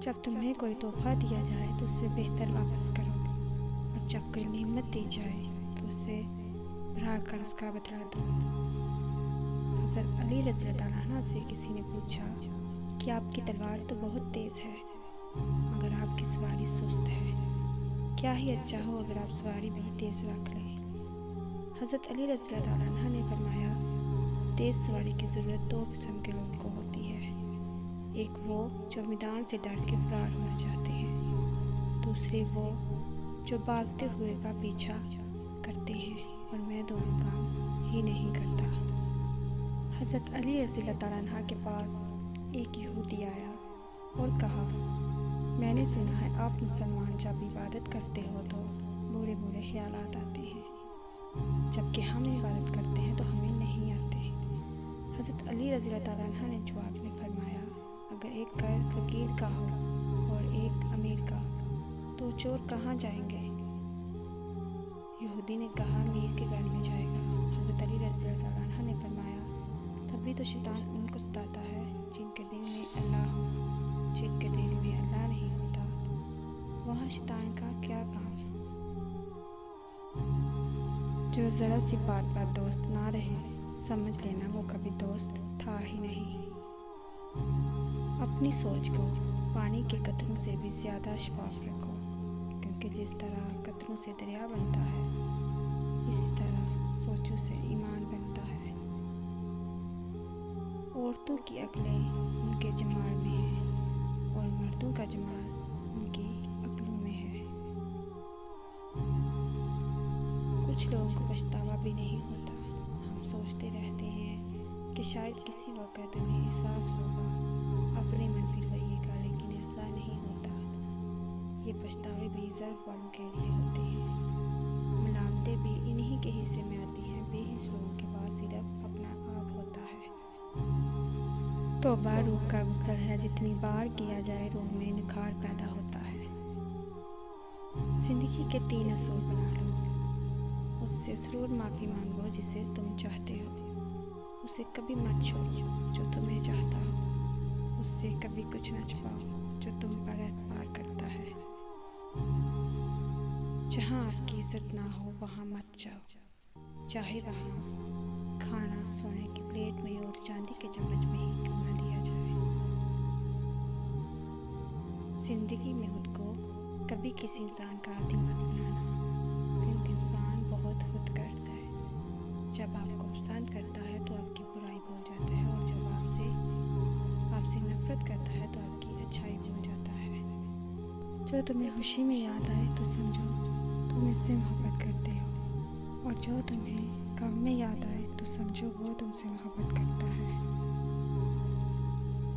جب تمہیں کوئی تحفہ دیا جائے تو اسے بہتر واپس کرو، اور جب کوئی نعمت دی جائے تو اسے بڑھا کر اس کا بدلہ دو۔ حضرت علی رضی اللہ عنہ سے کسی نے پوچھا کہ آپ کی تلوار تو بہت تیز ہے مگر آپ کی سواری سست ہے، کیا ہی اچھا ہو اگر آپ سواری بھی تیز رکھ لیں۔ حضرت علی رضی اللہ عنہ نے فرمایا، تیز سواری کی ضرورت دو قسم کے لوگوں کو ہوتی ہے، ایک وہ جو میدان سے ڈر کے فرار ہونا چاہتے ہیں، دوسرے وہ جو بھاگتے ہوئے کا پیچھا کرتے ہیں، اور میں دونوں کام ہی نہیں کرتا۔ حضرت علی رضی اللہ عنہ کے پاس ایک یہودی آیا اور کہا، میں نے سنا ہے آپ مسلمان جب عبادت کرتے ہو تو برے برے خیالات آتے ہیں، جبکہ ہم عبادت کرتے ہیں تو ہمیں نہیں آتے۔ حضرت علی رضی اللہ عنہ نے جواب میں فرمایا، اگر ایک گھر فقیر کا ہو اور ایک امیر کا تو چور کہاں جائیں گے؟ یہودی نے کہا، امیر کے گھر میں جائے گا۔ حضرت علی رضی اللہ عنہ نے فرمایا، تبھی تو شیطان ان کو ستاتا ہے جن کے دل میں اللہ ہو، جن کے دل میں اللہ نہیں ہوتا وہاں شیطان کا کیا کام؟ جو ذرا سی بات پر دوست نہ رہے، سمجھ لینا وہ کبھی دوست تھا ہی نہیں۔ اپنی سوچ کو پانی کے قطروں سے بھی زیادہ شفاف رکھو، کیونکہ جس طرح قطروں سے دریا بنتا ہے، اسی طرح سوچوں سے ایمان بنتا ہے۔ عورتوں کی عقلیں ان کے جمال میں ہیں اور مردوں کا جمال ان کی عقلوں میں ہے۔ کچھ لوگوں کو پچھتاوا بھی نہیں ہوتا، ہم سوچتے رہتے ہیں کہ شاید کسی وقت انہیں احساس ہوگا اپنے منفی رویے کا، لیکن ایسا نہیں ہوتا۔ یہ پچھتاوے بھی ظرف والوں کے لیے ہوتے ہیں، ملامتیں بھی انہی کے حصے میں آتی ہیں، بے حس لوگوں کے پاس صرف اپنا آپ ہوتا ہے۔ توبہ روح کا غسل ہے، جتنی بار کیا جائے روح میں نکھار پیدا ہوتا ہے۔ زندگی کے 3 اصول بنا لو، اس سے ضرور معافی مانگو جسے تم چاہتے ہو، اسے کبھی مت چھوڑو جو تمہیں چاہتا ہو، اس سے کبھی کچھ نہ چھپاؤ جو تم پر اعتبار کرتا ہے۔ جہاں آپ کی عزت نہ ہو وہاں مت جاؤ، چاہے وہاں کھانا سونے کی پلیٹ میں اور چاندی کے چمچ میں ہی کیوں نہ دیا جائے۔ زندگی میں خود کو کبھی کسی انسان کا عادی مت بنانا، کیونکہ انسان بہت خود غرض ہے۔ جب آپ کو پسند کرتا ہے تو آپ کی برائی بھول جاتا ہے، اور جب آپ سے نفرت کرتا ہے تو آپ کی اچھائی بھول جاتا ہے۔ جو تمہیں خوشی میں یاد آئے تو سمجھو تم اس سے محبت کرتے ہو، اور جو تمہیں غم میں یاد آئے تو سمجھو وہ تم سے محبت کرتا ہے۔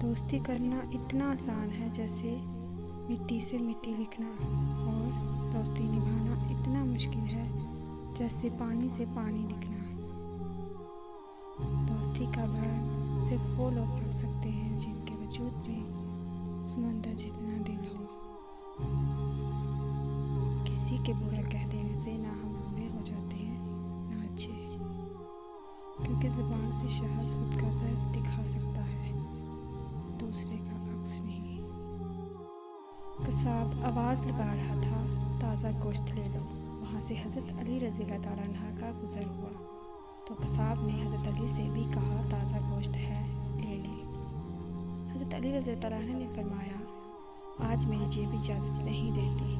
دوستی کرنا اتنا آسان ہے جیسے مٹی سے مٹی لکھنا، اور دوستی نبھانا اتنا مشکل ہے جیسے پانی سے پانی لکھنا۔ دوستی کا بار صرف وہ لوگ رکھ سکتے ہیں جن کے وجود میں سمندر جتنا دل ہو۔ کسی کے برا کہہ دینے سے نہ ہم برے ہو جاتے ہیں نہ اچھے، کیونکہ زبان سے شخص خود کا ضعف دکھا سکتا ہے، دوسرے کا عکس نہیں۔ قصاب آواز لگا رہا تھا، تازہ گوشت لے لو۔ وہاں سے حضرت علی رضی اللہ عنہ کا گزر ہوا تو قصاب نے حضرت علی سے بھی کہا، تازہ گوشت ہے لے لیں۔ حضرت علی رضی اللہ عنہ نے فرمایا، آج میری جیب اجازت نہیں دیتی۔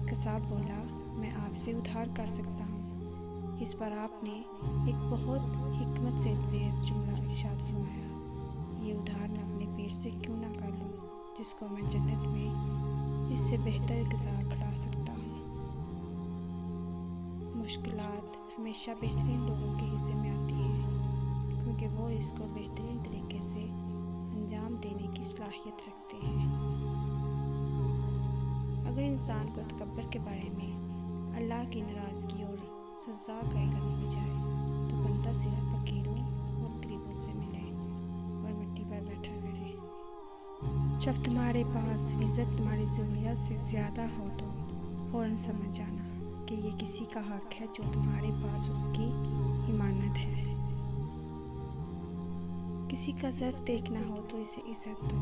قصاب بولا، میں آپ سے ادھار کر سکتا ہوں۔ اس پر آپ نے ایک بہت حکمت سے لیس جملہ ارشاد فرمایا، یہ ادھار میں اپنے پیٹ سے کیوں نہ کر لوں، جس کو میں جنت میں اس سے بہتر غذا کھلا سکتا ہوں۔ مشکلات ہمیشہ بہترین لوگوں کے حصے میں آتی ہیں، کیونکہ وہ اس کو بہترین طریقے سے انجام دینے کی صلاحیت رکھتے ہیں۔ اگر انسان کو تکبر کے بارے میں اللہ کی ناراضگی اور سزا کا علم ہو جائے تو بندہ صرف فقیروں اور غریبوں سے ملے اور مٹی پر بیٹھا کرے۔ جب تمہارے پاس عزت تمہاری ضروریات سے زیادہ ہو تو فوراً سمجھ جانا کہ یہ کسی کا حق ہے جو تمہارے پاس اس کی امانت ہے۔ کسی کا ضعف دیکھنا ہو تو اسے عزت دو،